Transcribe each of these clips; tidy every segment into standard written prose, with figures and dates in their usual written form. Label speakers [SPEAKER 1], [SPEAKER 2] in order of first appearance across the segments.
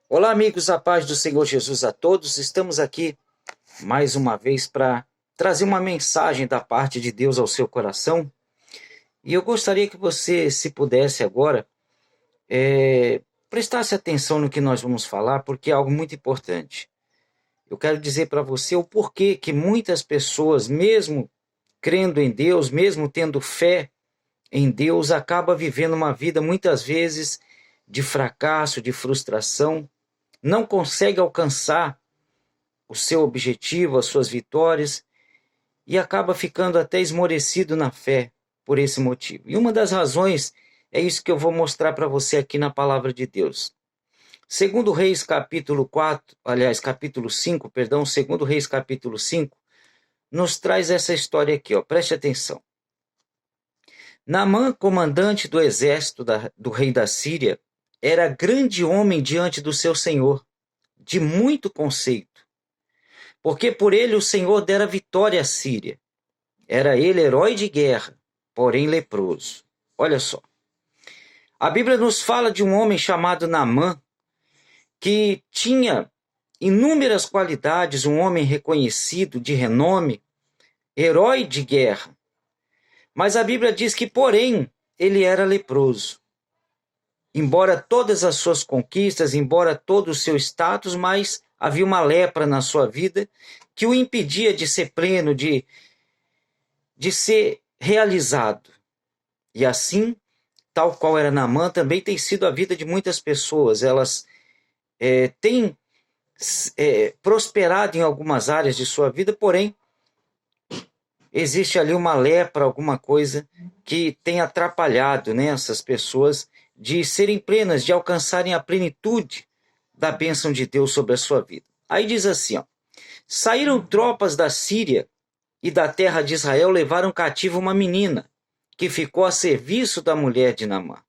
[SPEAKER 1] Olá, amigos, a paz do Senhor Jesus a todos. Estamos aqui mais uma vez para trazer uma mensagem da parte de Deus ao seu coração. E eu gostaria que você, se pudesse agora, prestasse atenção no que nós vamos falar, porque é algo muito importante. Eu quero dizer para você o porquê que muitas pessoas, mesmo crendo em Deus, mesmo tendo fé em Deus, acabam vivendo uma vida muitas vezes de fracasso, de frustração, não consegue alcançar o seu objetivo, as suas vitórias, e acaba ficando até esmorecido na fé por esse motivo. E uma das razões é isso que eu vou mostrar para você aqui na palavra de Deus. Segundo Reis capítulo 4, aliás, capítulo 5, perdão, segundo Reis capítulo 5, nos traz essa história aqui, ó, preste atenção. Naamã, comandante do exército do rei da Síria, era grande homem diante do seu senhor, de muito conceito, porque por ele o Senhor dera vitória à Síria. Era ele herói de guerra, porém leproso. Olha só. A Bíblia nos fala de um homem chamado Naamã, que tinha inúmeras qualidades, um homem reconhecido, de renome, herói de guerra. Mas a Bíblia diz que, porém, ele era leproso. Embora todas as suas conquistas, embora todo o seu status, mas havia uma lepra na sua vida que o impedia de ser pleno, de ser realizado. E assim, tal qual era Naamã, também tem sido a vida de muitas pessoas. Elas têm prosperado em algumas áreas de sua vida, porém, existe ali uma lepra, alguma coisa que tem atrapalhado, né, essas pessoas de serem plenas, de alcançarem a plenitude da bênção de Deus sobre a sua vida. Aí diz assim, ó, saíram tropas da Síria e da terra de Israel, levaram cativo uma menina, que ficou a serviço da mulher de Naamã.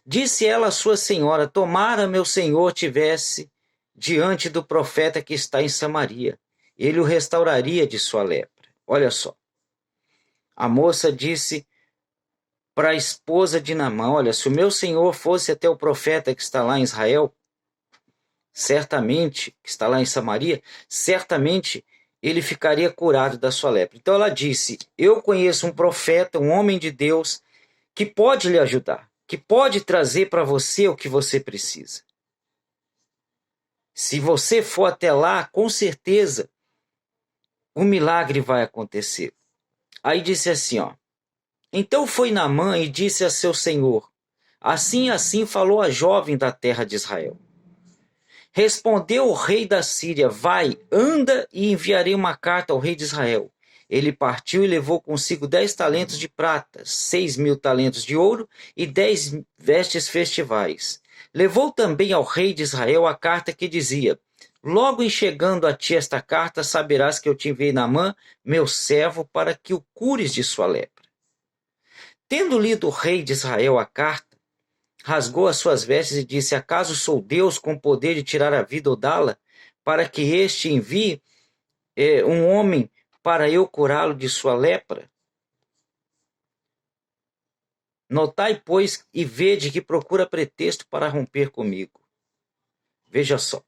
[SPEAKER 1] Disse ela à sua senhora, tomara meu senhor tivesse diante do profeta que está em Samaria, ele o restauraria de sua lepra. Olha só, a moça disse para a esposa de Naamã, olha, se o meu senhor fosse até o profeta que está lá em Israel, certamente, que está lá em Samaria, certamente ele ficaria curado da sua lepra. Então ela disse, eu conheço um profeta, um homem de Deus, que pode lhe ajudar, que pode trazer para você o que você precisa. Se você for até lá, com certeza, um milagre vai acontecer. Aí disse assim, ó, então foi Naamã e disse a seu senhor, assim falou a jovem da terra de Israel. Respondeu o rei da Síria, vai, anda e enviarei uma carta ao rei de Israel. Ele partiu e levou consigo 10 talentos de prata, 6.000 talentos de ouro e 10 vestes festivais. Levou também ao rei de Israel a carta que dizia, logo em chegando a ti esta carta, saberás que eu te enviei Naamã, meu servo, para que o cures de sua lepra. Tendo lido o rei de Israel a carta, rasgou as suas vestes e disse, acaso sou Deus com poder de tirar a vida ou dá-la, para que este envie um homem para eu curá-lo de sua lepra? Notai, pois, e vede que procura pretexto para romper comigo. Veja só.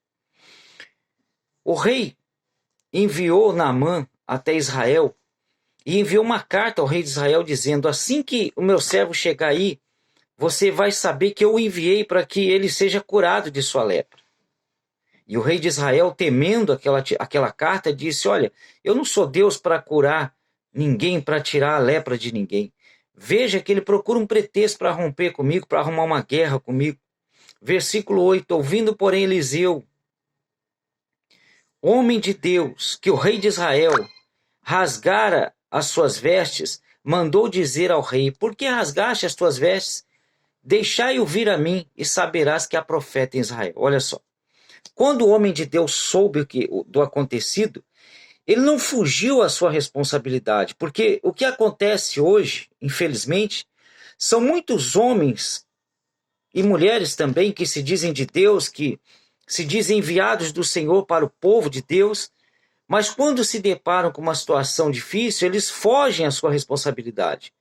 [SPEAKER 1] O rei enviou Naamã até Israel e enviou uma carta ao rei de Israel dizendo, assim que o meu servo chegar aí, você vai saber que eu o enviei para que ele seja curado de sua lepra. E o rei de Israel, temendo aquela carta, disse, olha, eu não sou Deus para curar ninguém, para tirar a lepra de ninguém. Veja que ele procura um pretexto para romper comigo, para arrumar uma guerra comigo. Versículo 8, ouvindo, porém, Eliseu, homem de Deus, que o rei de Israel rasgara as suas vestes, mandou dizer ao rei, por que rasgaste as tuas vestes? Deixai-o vir a mim e saberás que há profeta em Israel. Olha só. Quando o homem de Deus soube do acontecido, ele não fugiu à sua responsabilidade, porque o que acontece hoje, infelizmente, são muitos homens e mulheres também que se dizem de Deus, que se dizem enviados do Senhor para o povo de Deus, mas quando se deparam com uma situação difícil, eles fogem à sua responsabilidade.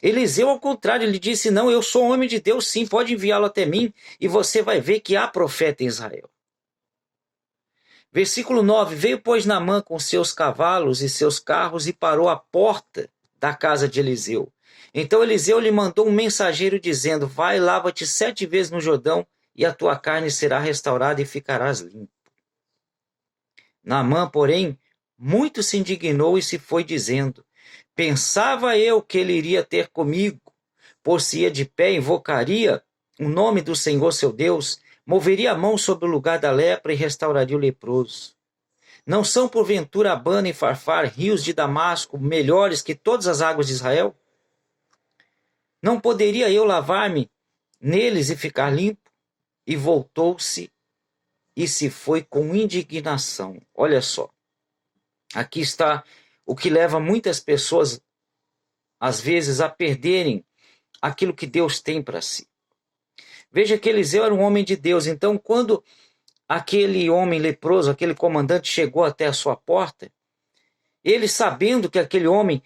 [SPEAKER 1] Eliseu, ao contrário, ele disse: não, eu sou homem de Deus, sim, pode enviá-lo até mim, e você vai ver que há profeta em Israel. Versículo 9: veio, pois, Naamã com seus cavalos e seus carros e parou à porta da casa de Eliseu. Então Eliseu lhe mandou um mensageiro dizendo: vai, lava-te 7 vezes no Jordão, e a tua carne será restaurada e ficarás limpo. Naamã, porém, muito se indignou e se foi dizendo: pensava eu que ele iria ter comigo, por-se-ia de pé, invocaria o nome do Senhor seu Deus, moveria a mão sobre o lugar da lepra e restauraria o leproso. Não são porventura Abana e Farfar, rios de Damasco, melhores que todas as águas de Israel? Não poderia eu lavar-me neles e ficar limpo? E voltou-se e se foi com indignação. Olha só, aqui está o que leva muitas pessoas, às vezes, a perderem aquilo que Deus tem para si. Veja que Eliseu era um homem de Deus, então quando aquele homem leproso, aquele comandante chegou até a sua porta, ele, sabendo que aquele homem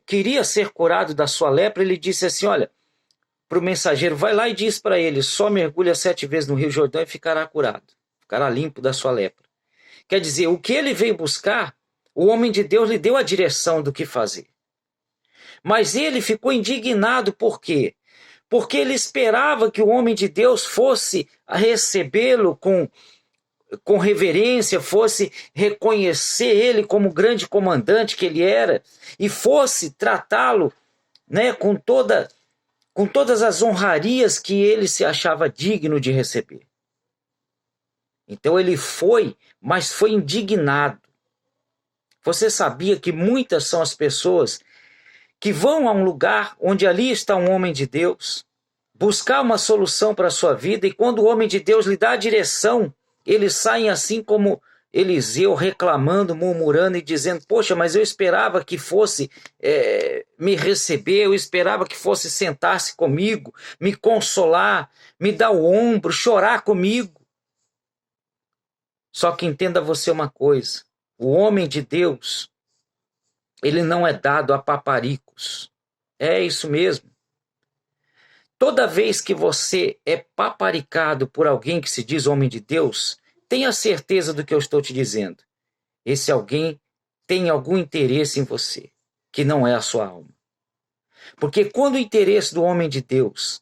[SPEAKER 1] queria ser curado da sua lepra, ele disse assim: olha, para o mensageiro, vai lá e diz para ele, só mergulha 7 vezes no Rio Jordão e ficará curado, ficará limpo da sua lepra. Quer dizer, o que ele veio buscar, o homem de Deus lhe deu a direção do que fazer. Mas ele ficou indignado, por quê? Porque ele esperava que o homem de Deus fosse recebê-lo com reverência, fosse reconhecer ele como grande comandante que ele era, e fosse tratá-lo, né, com todas as honrarias que ele se achava digno de receber. Então ele foi, mas foi indignado. Você sabia que muitas são as pessoas que vão a um lugar onde ali está um homem de Deus, buscar uma solução para a sua vida, e quando o homem de Deus lhe dá a direção, eles saem assim como Eliseu, reclamando, murmurando e dizendo: poxa, mas eu esperava que fosse me receber, eu esperava que fosse sentar-se comigo, me consolar, me dar o ombro, chorar comigo. Só que entenda você uma coisa: o homem de Deus, ele não é dado a paparicos. É isso mesmo. Toda vez que você é paparicado por alguém que se diz homem de Deus, tenha certeza do que eu estou te dizendo. Esse alguém tem algum interesse em você, que não é a sua alma. Porque quando o interesse do homem de Deus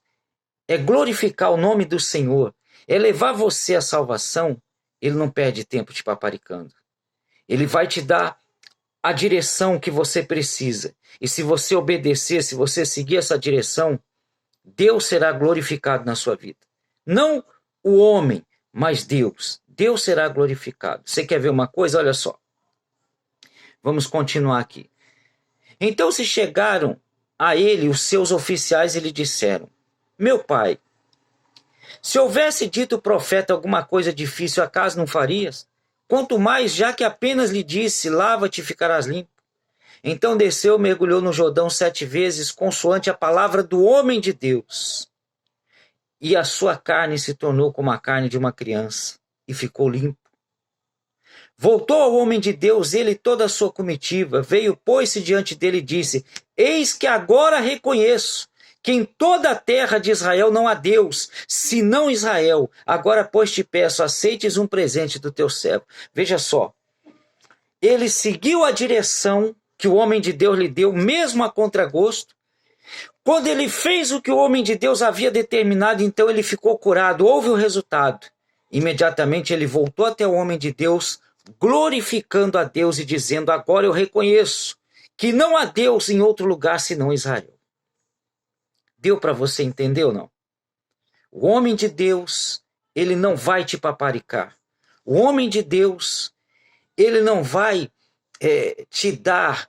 [SPEAKER 1] é glorificar o nome do Senhor, é levar você à salvação, ele não perde tempo te paparicando. Ele vai te dar a direção que você precisa. E se você obedecer, se você seguir essa direção, Deus será glorificado na sua vida. Não o homem, mas Deus. Deus será glorificado. Você quer ver uma coisa? Olha só. Vamos continuar aqui. Então se chegaram a ele os seus oficiais e lhe disseram: meu pai, se houvesse dito o profeta alguma coisa difícil, acaso não farias? Quanto mais, já que apenas lhe disse: lava-te e ficarás limpo. Então desceu, mergulhou no Jordão 7 vezes, consoante a palavra do homem de Deus. E a sua carne se tornou como a carne de uma criança, e ficou limpo. Voltou ao homem de Deus, ele e toda a sua comitiva, veio, pôs-se diante dele e disse: eis que agora reconheço que em toda a terra de Israel não há Deus, senão Israel. Agora, pois, te peço, aceites um presente do teu servo. Veja só, ele seguiu a direção que o homem de Deus lhe deu, mesmo a contragosto. Quando ele fez o que o homem de Deus havia determinado, então ele ficou curado, houve o resultado. Imediatamente ele voltou até o homem de Deus, glorificando a Deus e dizendo: agora eu reconheço que não há Deus em outro lugar senão Israel. Deu para você entender ou não? O homem de Deus, ele não vai te paparicar. O homem de Deus, ele não vai te dar,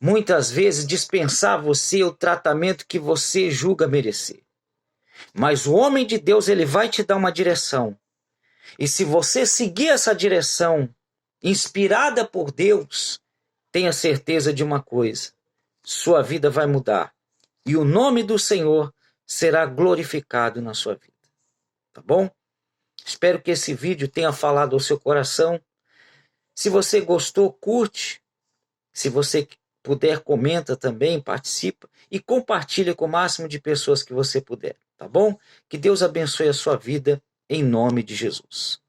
[SPEAKER 1] muitas vezes, dispensar a você o tratamento que você julga merecer. Mas o homem de Deus, ele vai te dar uma direção. E se você seguir essa direção, inspirada por Deus, tenha certeza de uma coisa: sua vida vai mudar. E o nome do Senhor será glorificado na sua vida. Tá bom? Espero que esse vídeo tenha falado ao seu coração. Se você gostou, curte. Se você puder, comenta também, participa. e compartilhe com o máximo de pessoas que você puder, tá bom? Que Deus abençoe a sua vida, em nome de Jesus.